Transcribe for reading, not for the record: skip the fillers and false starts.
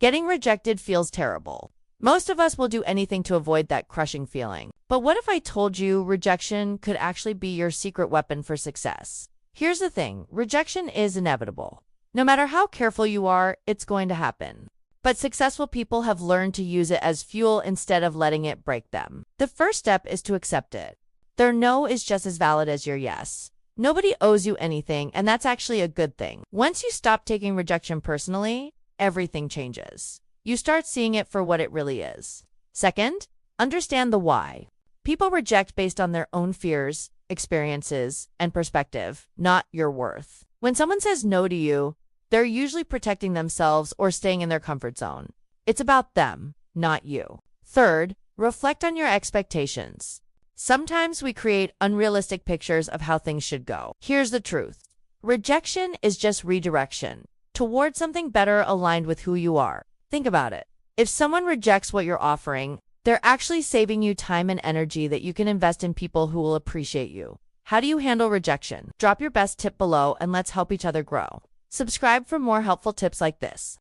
Getting rejected feels terrible. Most of us will do anything to avoid that crushing feeling. But what if I told you rejection could actually be your secret weapon for success? Here's the thing, rejection is inevitable. No matter how careful you are, it's going to happen. But successful people have learned to use it as fuel instead of letting it break them. The first step is to accept it. Their no is just as valid as your yes. Nobody owes you anything, and that's actually a good thing. Once you stop taking rejection personally, everything changes. You start seeing it for what it really is. Second, understand the why. People reject based on their own fears, experiences, and perspective, not your worth. When someone says no to you, they're usually protecting themselves or staying in their comfort zone. It's about them, not you. Third, reflect on your expectations. Sometimes we create unrealistic pictures of how things should go. Here's the truth. Rejection is just redirection towards something better aligned with who you are. Think about it. If someone rejects what you're offering, they're actually saving you time and energy that you can invest in people who will appreciate you. How do you handle rejection? Drop your best tip below and let's help each other grow. Subscribe for more helpful tips like this.